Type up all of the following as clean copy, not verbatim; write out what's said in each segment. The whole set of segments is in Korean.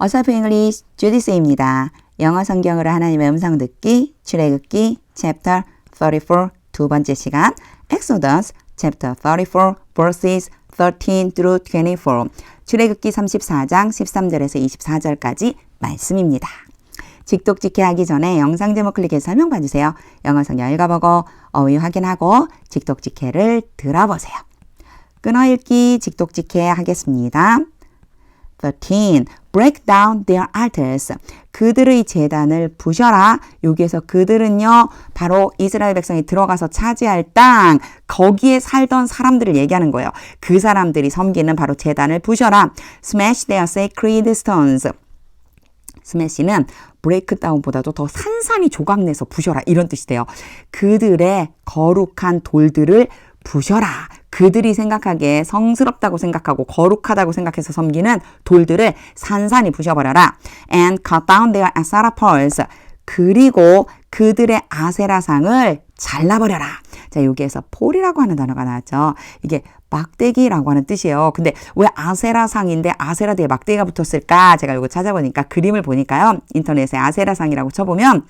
어설프 잉글리시 주디스입니다. 영어 성경으로 하나님의 음성 듣기, 출애굽기 챕터 34 두 번째 시간 Exodus chapter 34 verses 13 through 24 출애굽기 34장 13절에서 24절까지 말씀입니다. 직독직해 하기 전에 영상 제목 클릭해서 설명 봐주세요. 영어 성경 읽어보고 어휘 확인하고 직독직해를 들어보세요. 끊어읽기 직독직해 하겠습니다. 13. Break down their altars. 그들의 제단을 부셔라. 여기에서 그들은요, 바로 이스라엘 백성이 들어가서 차지할 땅, 거기에 살던 사람들을 얘기하는 거예요. 그 사람들이 섬기는 바로 제단을 부셔라. Smash their sacred stones. 스매시는 브레이크다운보다도 더 산산이 조각내서 부셔라 이런 뜻이 돼요. 그들의 거룩한 돌들을 부셔라. 그들이 생각하기에 성스럽다고 생각하고 거룩하다고 생각해서 섬기는 돌들을 산산히 부셔버려라. And cut down their Asherah poles. 그리고 그들의 아세라상을 잘라버려라. 자, 여기에서 폴이라고 하는 단어가 나왔죠. 이게 막대기라고 하는 뜻이에요. 근데 왜 아세라상인데 아세라 뒤에 막대기가 붙었을까? 제가 이거 찾아보니까 그림을 보니까요. 인터넷에 아세라상이라고 쳐보면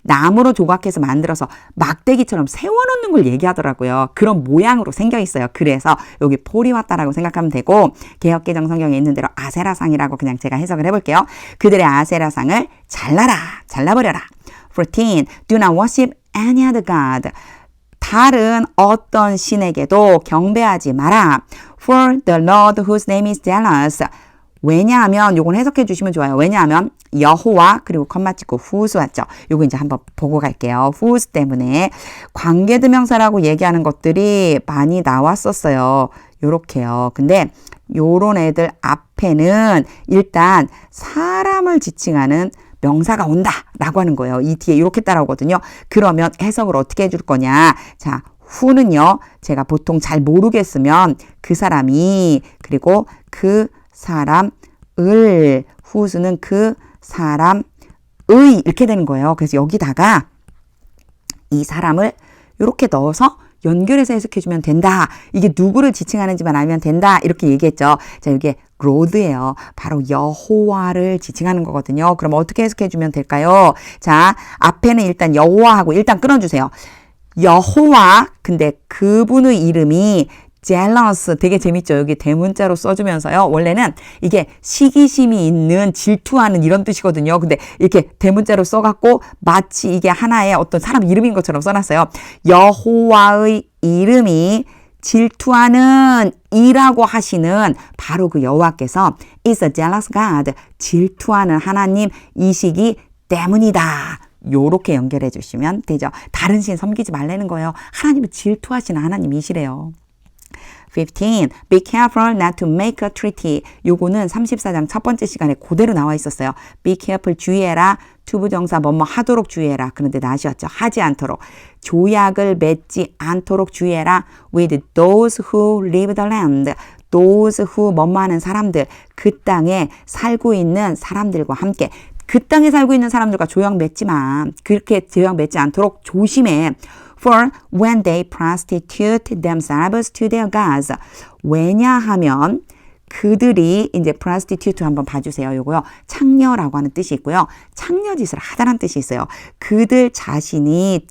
나무로 조각해서 만들어서 막대기처럼 세워놓는 걸 얘기하더라고요. 그런 모양으로 생겨 있어요. 그래서 여기 폴이 왔다라고 생각하면 되고 개역개정 성경에 있는 대로 아세라상이라고 그냥 제가 해석을 해볼게요. 그들의 아세라상을 잘라버려라. 14. Do not worship any other god. 다른 어떤 신에게도 경배하지 마라. For the Lord whose name is jealous. 왜냐하면 요건 해석해 주시면 좋아요. 왜냐하면 여호와 그리고 컴마 찍고 whose 왔죠. 요거 이제 한번 보고 갈게요. whose 때문에 관계대명사라고 얘기하는 것들이 많이 나왔었어요. 요렇게요. 근데 요런 애들 앞에는 일단 사람을 지칭하는 명사가 온다 라고 하는 거예요. 이 뒤에 이렇게 따라오거든요. 그러면 해석을 어떻게 해줄 거냐. 자, who는요. 제가 보통 잘 모르겠으면 그 사람이 그리고 그 사람을 whose는 그 사람의 이렇게 되는 거예요. 그래서 여기다가 이 사람을 이렇게 넣어서 연결해서 해석해주면 된다. 이게 누구를 지칭하는지만 알면 된다. 이렇게 얘기했죠. 자, 이게 로드예요. 바로 여호와를 지칭하는 거거든요. 그럼 어떻게 해석해주면 될까요? 자, 앞에는 일단 여호와하고 일단 끊어주세요. 여호와, 근데 그분의 이름이 jealous 되게 재밌죠. 여기 대문자로 써주면서요. 원래는 이게 시기심이 있는 질투하는 이런 뜻이거든요. 근데 이렇게 대문자로 써갖고 마치 이게 하나의 어떤 사람 이름인 것처럼 써놨어요. 여호와의 이름이 질투하는 이라고 하시는 바로 그 여호와께서 is a jealous God. 질투하는 하나님이시기 때문이다. 요렇게 연결해 주시면 되죠. 다른 신 섬기지 말라는 거예요. 하나님은 질투하시는 하나님이시래요. 15. Be careful not to make a treaty. 요거는 34장 첫 번째 시간에 그대로 나와 있었어요. Be careful 주의해라. 투부정사 뭐뭐 하도록 주의해라. 그런데 나시였죠. 하지 않도록. 조약을 맺지 않도록 주의해라. With those who live the land. Those who 뭐뭐 하는 사람들. 그 땅에 살고 있는 사람들과 함께. 그 땅에 살고 있는 사람들과 조약 맺지 마. 그렇게 조약 맺지 않도록 조심해. For when they prostitute themselves to their gods. 왜냐하면 그들이 이제 prostitute 한번 봐주세요. 요거요. 창녀라고 하는 뜻이 있고요. 창녀짓을 하다라는 뜻이 있어요. 그들 자신을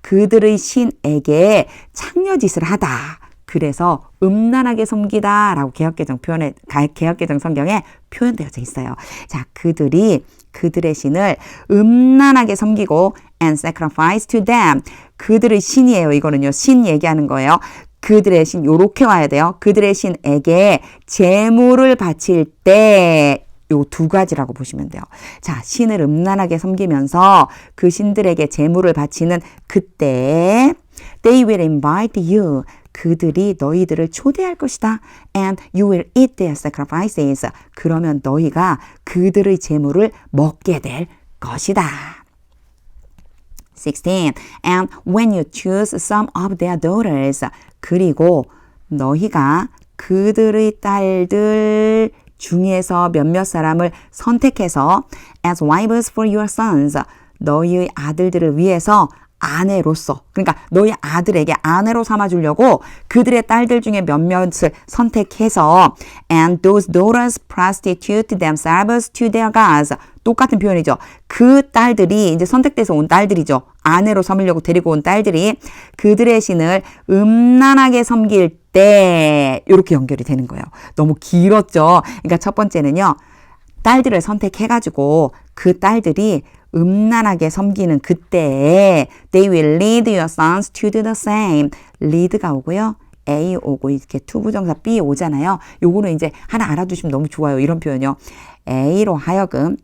그들의 신에게 창녀짓을 하다. 그래서 음란하게 섬기다라고 개역개정 성경에 표현되어져 있어요. 자, 그들이 그들의 신을 음란하게 섬기고 and sacrifice to them. 그들의 신이에요. 이거는요. 신 얘기하는 거예요. 그들의 신 요렇게 와야 돼요. 그들의 신에게 제물을 바칠 때 요 두 가지라고 보시면 돼요. 자, 신을 음란하게 섬기면서 그 신들에게 제물을 바치는 그때 they will invite you. 그들이 너희들을 초대할 것이다. And you will eat their sacrifices. 그러면 너희가 그들의 제물을 먹게 될 것이다. 16. And when you choose some of their daughters. 그리고 너희가 그들의 딸들 중에서 몇몇 사람을 선택해서 as wives for your sons. 너희의 아들들을 위해서 아내로서 그러니까 너희 아들에게 아내로 삼아주려고 그들의 딸들 중에 몇몇을 선택해서 and those daughters prostitute themselves to their gods 똑같은 표현이죠. 그 딸들이 이제 선택돼서 온 딸들이죠. 아내로 삼으려고 데리고 온 딸들이 그들의 신을 음란하게 섬길 때 이렇게 연결이 되는 거예요. 너무 길었죠. 그러니까 첫 번째는요. 딸들을 선택해가지고 그 딸들이 음란하게 섬기는 그때에 they will lead your sons to do the same. lead가 오고요. A 오고 이렇게 투부정사 B 오잖아요. 요거는 이제 하나 알아두시면 너무 좋아요. 이런 표현이요. A로 하여금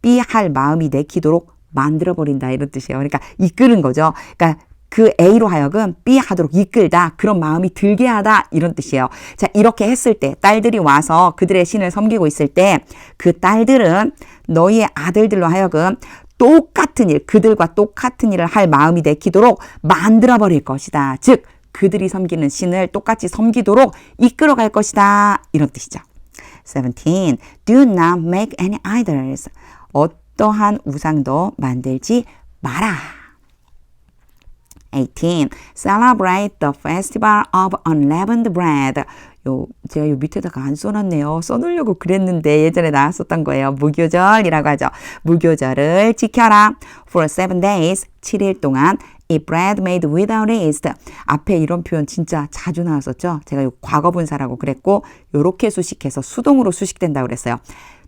B 할 마음이 내키도록 만들어버린다 이런 뜻이에요. 그러니까 이끄는 거죠. 그러니까 그 A로 하여금 B 하도록 이끌다 그런 마음이 들게 하다 이런 뜻이에요. 자 이렇게 했을 때 딸들이 와서 그들의 신을 섬기고 있을 때 그 딸들은 너희의 아들들로 하여금 똑같은 일 그들과 똑같은 일을 할 마음이 내키도록 만들어버릴 것이다. 즉 그들이 섬기는 신을 똑같이 섬기도록 이끌어갈 것이다 이런 뜻이죠. 17. Do not make any idols. 어떠한 우상도 만들지 마라. 18. Celebrate the festival of unleavened bread. 제가 요 밑에다가 안 써놨네요. 써놓으려고 그랬는데 예전에 나왔었던 거예요. 무교절이라고 하죠. 무교절을 지켜라. For 7 days, 7일 동안 eat bread made without yeast. 앞에 이런 표현 진짜 자주 나왔었죠. 제가 요 과거분사라고 그랬고 요렇게 수식해서 수동으로 수식된다고 그랬어요.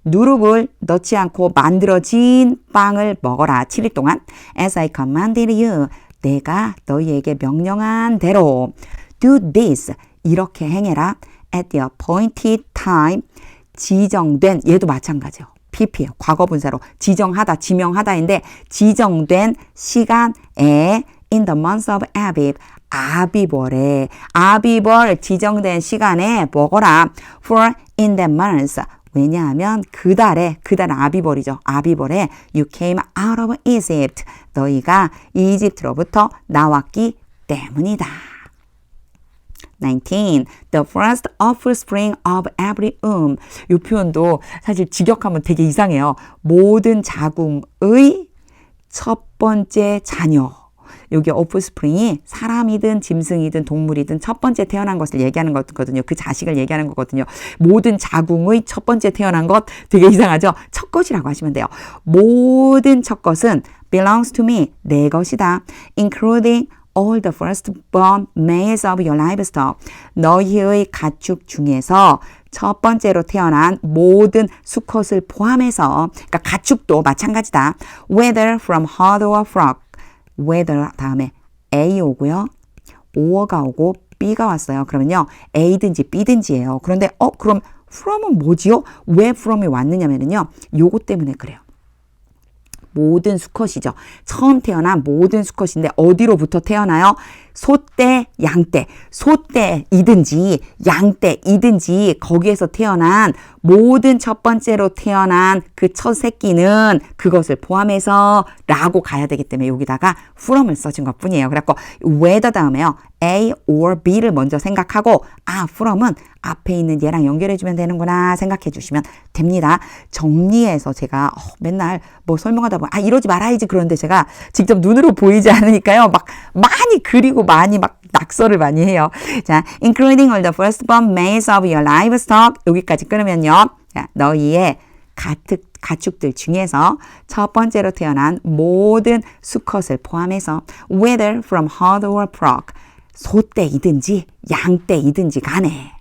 누룩을 넣지 않고 만들어진 빵을 먹어라. 7일 동안. As I commanded you. 내가 너희에게 명령한 대로 do this 이렇게 행해라 at the appointed time 지정된 얘도 마찬가지요. pp예요. 과거분사로 지정하다 지명하다인데 지정된 시간에 in the month of Abib 아비벌에 아비벌 지정된 시간에 먹어라 for in that month 왜냐하면 그 달은 아비벌이죠. 아비벌에 you came out of Egypt. 너희가 이집트로부터 나왔기 때문이다. 19. The first offspring of every womb. 이 표현도 사실 직역하면 되게 이상해요. 모든 자궁의 첫 번째 자녀. 여기 offspring이 사람이든 짐승이든 동물이든 첫 번째 태어난 것을 얘기하는 거거든요. 그 자식을 얘기하는 거거든요. 모든 자궁의 첫 번째 태어난 것 되게 이상하죠? 첫 것이라고 하시면 돼요. 모든 첫 것은 belongs to me, 내 것이다. including all the firstborn males of your livestock. 너희의 가축 중에서 첫 번째로 태어난 모든 수컷을 포함해서 그러니까 가축도 마찬가지다. whether from herd or flock. whether 다음에 A 오고요. or가 오고 B가 왔어요. 그러면요. A든지 B든지예요. 그런데 그럼 from은 뭐지요? 왜 from이 왔느냐면요. 요거 때문에 그래요. 모든 수컷이죠. 처음 태어난 모든 수컷인데 어디로부터 태어나요? 소떼, 양떼. 소떼이든지 양떼이든지 거기에서 태어난 모든 첫 번째로 태어난 그 첫 새끼는 그것을 포함해서 라고 가야 되기 때문에 여기다가 from을 써준 것 뿐이에요. 그래갖고 whether 다음에요. A or B를 먼저 생각하고 from은 앞에 있는 얘랑 연결해주면 되는구나 생각해 주시면 됩니다. 정리해서 제가 맨날 뭐 설명하다 보면 이러지 말아야지 그런데 제가 직접 눈으로 보이지 않으니까요. 막 많이 그리고 많이 막 낙서를 많이 해요. 자, including all the firstborn males of your livestock 여기까지 끊으면요. 자, 너희의 가축들 중에서 첫 번째로 태어난 모든 수컷을 포함해서 whether from herd or flock 소떼이든지 양떼이든지 간에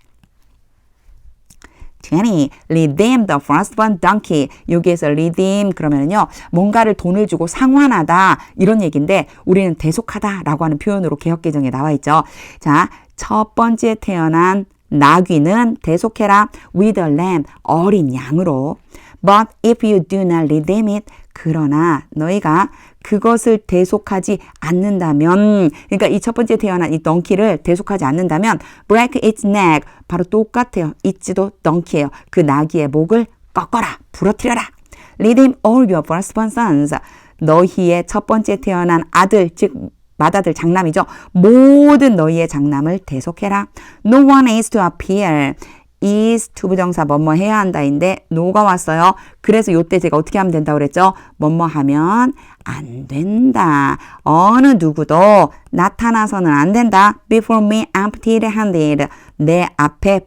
20. redeem the firstborn donkey. 여기에서 redeem 그러면은요. 뭔가를 돈을 주고 상환하다 이런 얘기인데 우리는 대속하다라고 하는 표현으로 개역개정에 나와 있죠. 자, 첫 번째 태어난 나귀는 대속해라 with a lamb 어린 양으로. But if you do not redeem it 그러나 너희가 그것을 대속하지 않는다면 그러니까 이 첫 번째 태어난 이 덩키를 대속하지 않는다면 break its neck 바로 똑같아요. it도 덩키예요. 그 나귀의 목을 꺾어라. 부러뜨려라. redeem all your firstborn sons 너희의 첫 번째 태어난 아들 즉 맏아들 장남이죠. 모든 너희의 장남을 대속해라. No one is to appear is 투부정사 뭐뭐 해야 한다인데 no가 왔어요. 그래서 요때 제가 어떻게 하면 된다고 그랬죠? 뭐뭐 하면 안 된다. 어느 누구도 나타나서는 안 된다. Before me empty-handed. 내 앞에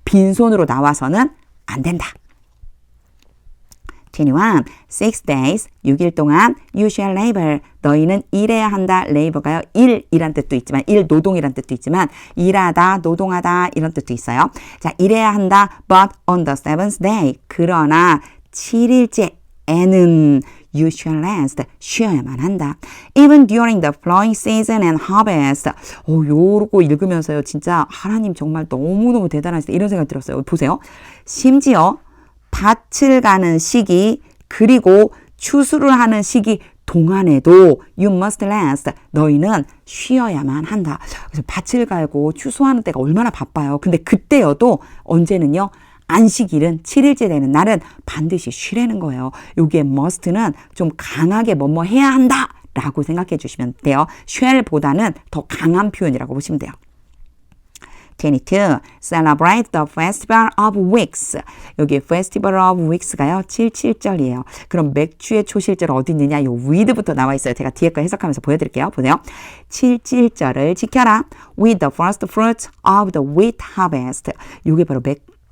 빈손으로 나와서는 안 된다. 21. 6 days, 6일 동안 you shall labor. 너희는 일해야 한다. labor가요. 일이란 뜻도 있지만 노동이란 뜻도 있지만 일하다, 노동하다 이런 뜻도 있어요. 자, 일해야 한다. But on the seventh day. 그러나 7일째에는 you shall rest. 쉬어야만 한다. Even during the plowing season and harvest. 요거 읽으면서요. 진짜 하나님 정말 너무너무 대단하시다. 이런 생각 들었어요. 보세요. 심지어 밭을 가는 시기 그리고 추수를 하는 시기 동안에도 you must rest. 너희는 쉬어야만 한다. 그래서 밭을 갈고 추수하는 때가 얼마나 바빠요. 근데 그때여도 언제는요. 안식일은 7일째 되는 날은 반드시 쉬라는 거예요. 여기에 must는 좀 강하게 뭐뭐 해야 한다 라고 생각해 주시면 돼요. shall보다는 더 강한 표현이라고 보시면 돼요. 22. Celebrate the Festival of Weeks. 여기 Festival of Weeks가요. 7.7절이에요. 그럼 맥주의 초실절 어디 있느냐? 요 with부터 나와 있어요. 제가 뒤에 거 해석하면서 보여드릴게요. 보세요. 7.7절을 지켜라. With the first fruits of the wheat harvest. 요게 바로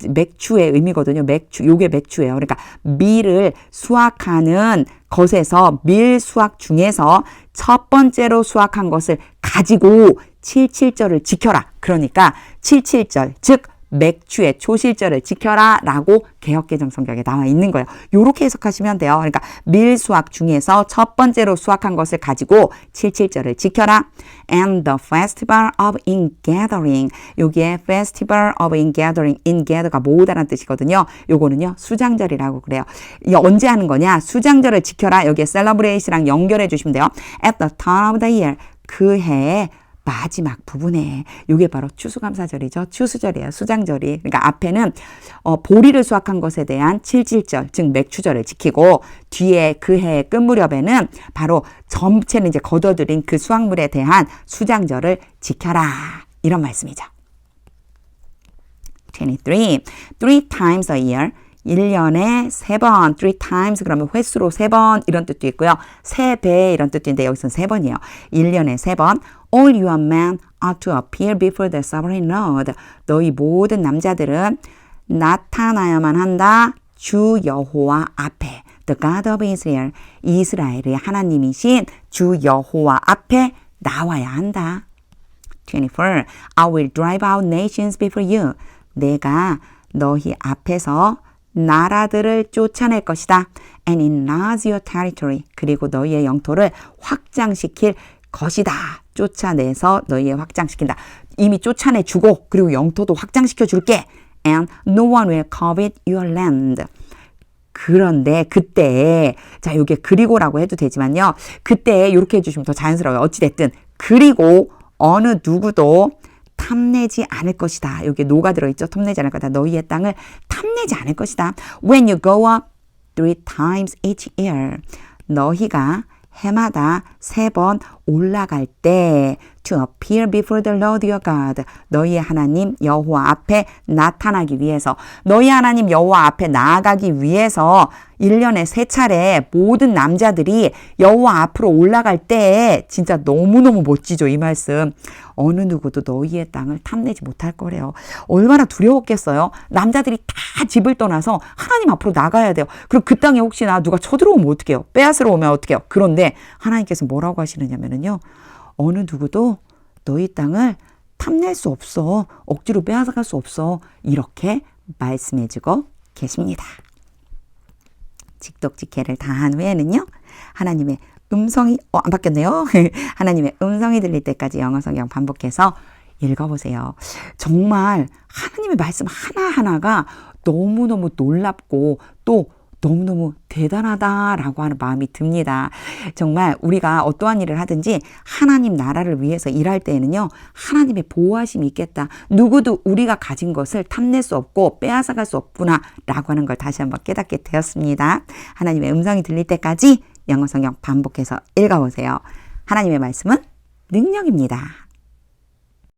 맥주의 의미거든요. 요게 맥주예요. 그러니까 밀을 수확하는 것에서 밀 수확 중에서 첫 번째로 수확한 것을 가지고 7.7절을 지켜라. 그러니까 7.7절, 즉 맥주의 초실절을 지켜라 라고 개역개정 성경에 나와 있는 거예요. 요렇게 해석하시면 돼요. 그러니까 밀 수확 중에서 첫 번째로 수확한 것을 가지고 7.7절을 지켜라. And the festival of ingathering. 여기에 festival of ingathering, ingather가 모으다라는 뜻이거든요. 요거는요 수장절이라고 그래요. 이게 언제 하는 거냐? 수장절을 지켜라. 여기에 celebrate랑 연결해 주시면 돼요. At the turn of the year. 그 해에 마지막 부분에 이게 바로 추수감사절이죠. 추수절이에요. 수장절이. 그러니까 앞에는 보리를 수확한 것에 대한 7.7절, 즉 맥추절을 지키고 뒤에 그 해의 끝 무렵에는 바로 전체는 이제 거둬들인 그 수확물에 대한 수장절을 지켜라. 이런 말씀이죠. 23. 3 times a year. 1년에 3번, 3 times 그러면 횟수로 3번 이런 뜻도 있고요. 3배 이런 뜻도 있는데 여기서는 3번이에요. 1년에 3번. All your men are to appear before the sovereign Lord. 너희 모든 남자들은 나타나야만 한다. 주 여호와 앞에. The God of Israel. 이스라엘의 하나님이신 주 여호와 앞에 나와야 한다. 24. I will drive out nations before you. 내가 너희 앞에서 나라들을 쫓아낼 것이다. And enlarge your territory. 그리고 너희의 영토를 확장시킬 것이다. 쫓아내서 너희의 확장시킨다. 이미 쫓아내주고 그리고 영토도 확장시켜 줄게. And no one will covet your land. 그런데 그때 자 이게 그리고라고 해도 되지만요. 그때 이렇게 해주시면 더 자연스러워요. 어찌됐든 그리고 어느 누구도 탐내지 않을 것이다. 여기에 노가 들어있죠. 탐내지 않을 거다. 너희의 땅을 탐내지 않을 것이다. When you go up 3 times each year. 너희가 해마다 3번 올라갈 때 to appear before the Lord your God. 너희의 하나님 여호와 앞에 나타나기 위해서 너희 하나님 여호와 앞에 나아가기 위해서 1년에 3차례 모든 남자들이 여호와 앞으로 올라갈 때 진짜 너무너무 멋지죠. 이 말씀. 어느 누구도 너희의 땅을 탐내지 못할 거래요. 얼마나 두려웠겠어요. 남자들이 다 집을 떠나서 하나님 앞으로 나가야 돼요. 그리고 그 땅에 혹시나 누가 쳐들어오면 어떡해요? 빼앗으러 오면 어떡해요? 그런데 하나님께서 뭐라고 하시느냐면요. 어느 누구도 너희 땅을 탐낼 수 없어. 억지로 빼앗아갈 수 없어. 이렇게 말씀해주고 계십니다. 직독직해를 다한 후에는요. 하나님의 음성이 안 바뀌었네요. 하나님의 음성이 들릴 때까지 영어 성경 반복해서 읽어보세요. 정말 하나님의 말씀 하나하나가 너무너무 놀랍고 또 너무너무 대단하다라고 하는 마음이 듭니다. 정말 우리가 어떠한 일을 하든지 하나님 나라를 위해서 일할 때에는요. 하나님의 보호하심이 있겠다. 누구도 우리가 가진 것을 탐낼 수 없고 빼앗아갈 수 없구나 라고 하는 걸 다시 한번 깨닫게 되었습니다. 하나님의 음성이 들릴 때까지 영어 성경 반복해서 읽어보세요. 하나님의 말씀은 능력입니다.